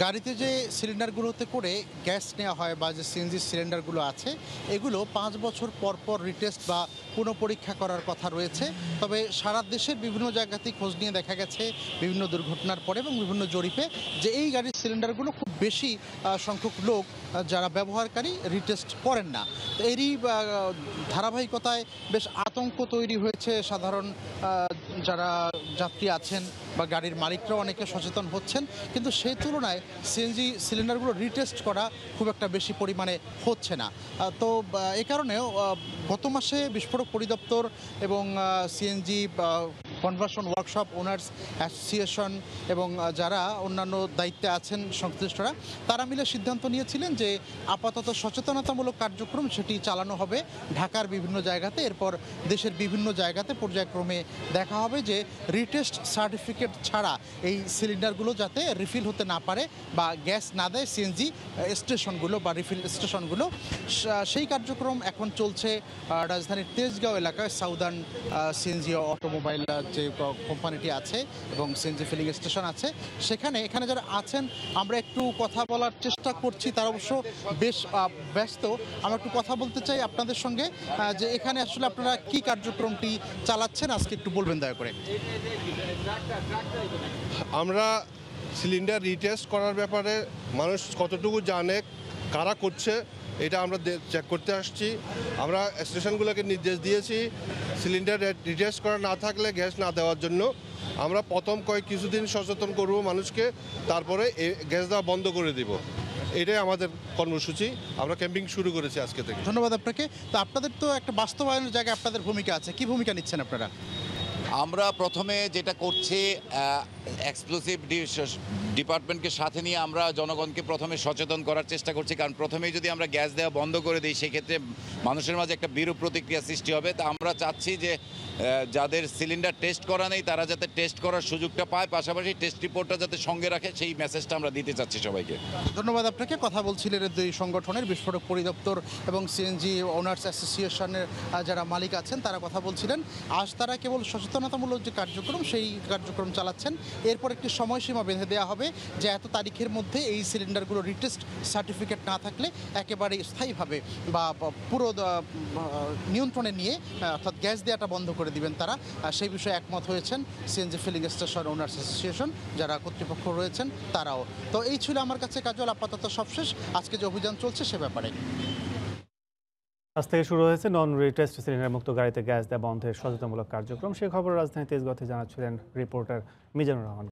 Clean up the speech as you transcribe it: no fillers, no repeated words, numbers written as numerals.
গাড়িতে যে সিলিন্ডারগুলোতে করে গ্যাস নেওয়া হয় বা যে সিএনজি সিলিন্ডারগুলো আছে এগুলো 5 বছর পর পর রিটেস্ট বা পুনঃপরীক্ষা করার কথা রয়েছে। তবে সারা দেশের বিভিন্ন জায়গাতেই খোঁজ নিয়ে দেখা গেছে বিভিন্ন দুর্ঘটনার পরে এবং বিভিন্ন জরিপে যে এই গাড়ির সিলিন্ডারগুলো খুব বেশি সংখ্যক লোক যারা ব্যবহারকারী রিটেস্ট করেন না। তো এরই ধারাবাহিকতায় বেশ আতঙ্ক তৈরি হয়েছে সাধারণ যারা যাত্রী আছেন বা গাড়ির মালিকরাও অনেকে সচেতন হচ্ছেন, কিন্তু সেই তুলনায় সিএনজি সিলিন্ডারগুলো রিটেস্ট করা খুব একটা বেশি পরিমাণে হচ্ছে না। তো এ কারণেও গত মাসে বিস্ফোরক পরিদপ্তর এবং CNG conversion workshop owners association এবং যারা অন্যান্য দায়িত্বে আছেন সংশ্লিষ্টরা, তারা মিলে সিদ্ধান্ত নিয়েছিলেন যে আপাতত সচেতনতামূলক কার্যক্রম সেটি চালানো হবে ঢাকার বিভিন্ন জায়গাতে। এরপর দেশের বিভিন্ন জায়গাতে পর্যায়ক্রমে দেখা হবে যে রিটেস্ট সার্টিফিকেট ছাড়া এই সিলিন্ডারগুলো যাতে রিফিল হতে না পারে বা গ্যাস না দেয় সিএনজি স্টেশনগুলো বা রিফিল স্টেশনগুলো। সেই কার্যক্রম এখন চলছে রাজধানীর তেজগাঁও এলাকায় সাউদার্ন সিএনজি অটোমোবাইল যে কোম্পানিটি আছে এবং সিএনজি ফিলিং স্টেশন আছে সেখানে। এখানে যারা আছেন আমরা একটু কথা বলার চেষ্টা করছি, তারা অবশ্য বেশ ব্যস্ত। আমরা একটু কথা বলতে চাই আপনাদের সঙ্গে যে এখানে আসলে আপনারা কি কার্যক্রমটি চালাচ্ছেন আজকে একটু বলবেন দয়া করে। আমরা সিলিন্ডার রিটেস্ট করার ব্যাপারে মানুষ কতটুকু জানে, কারা করছে, এটা আমরা চেক করতে আসছি। আমরা স্টেশনগুলোকে নির্দেশ দিয়েছি সিলিন্ডার রিটেস্ট করা না থাকলে গ্যাস না দেওয়ার জন্য। আমরা প্রথম কিছুদিন সচেতন করব মানুষকে, তারপরে গ্যাস দেওয়া বন্ধ করে দিব। এটাই আমাদের কর্মসূচি। আমরা ক্যাম্পিং শুরু করেছি আজকে থেকে। ধন্যবাদ আপনাকে। তো আপনাদের তো একটা বাস্তবায়নের জায়গায় আপনাদের ভূমিকা আছে, কি ভূমিকা নিচ্ছেন আপনারা? আমরা প্রথমে যেটা করছি এক্সক্লুসিভ ডিপার্টমেন্টকে সাথে নিয়ে আমরা জনগণকে প্রথমে সচেতন করার চেষ্টা করছি, কারণ প্রথমেই যদি আমরা গ্যাস দেওয়া বন্ধ করে দিই সেক্ষেত্রে মানুষের মাঝে একটা বিরূপ প্রতিক্রিয়া সৃষ্টি হবে। তা আমরা চাচ্ছি যে যাদের সিলিন্ডার টেস্ট করা নেই তারা যাতে টেস্ট করার সুযোগটা পায়, পাশাপাশি টেস্ট রিপোর্টটা যাতে সঙ্গে রাখে সেই মেসেজটা আমরা দিতে চাচ্ছি সবাইকে। ধন্যবাদ আপনাকে। কথা বলছিলেন দুই সংগঠনের বিস্ফোরক পরিদপ্তর এবং সিএনজি ওনার্স অ্যাসোসিয়েশনের যারা মালিক আছেন তারা কথা বলছিলেন। আজ তারা কেবল সচেতনতামূলক যে কার্যক্রম সেই কার্যক্রম চালাচ্ছেন। এরপর একটি সময়সীমা বেঁধে দেওয়া হবে যে এত তারিখের মধ্যে এই সিলিন্ডারগুলো রিটেস্ট সার্টিফিকেট না থাকলে একেবারে স্থায়ীভাবে বা পুরো নিয়ন্ত্রণে নিয়ে অর্থাৎ গ্যাস দেওয়াটা বন্ধ করে দিবেন তারা। সেই বিষয়ে একমত হয়েছেন CNG filling station owners association যারা কর্তৃপক্ষ রয়েছেন তারাও। তো এই ছিল আমার কাছে কাজল আপাতত সবশেষ আজকে যে অভিযান চলছে সে ব্যাপারে। আজ থেকে শুরু হয়েছে নন রিটেস্ট সিলিন্ডার মুক্ত গাড়িতে গ্যাস দেওয়া বন্ধের সচেতনমূলক কার্যক্রম। সে খবর রাজধানী তেজগাঁও থেকে জানাচ্ছিলেন রিপোর্টার মিজানুর রহমান।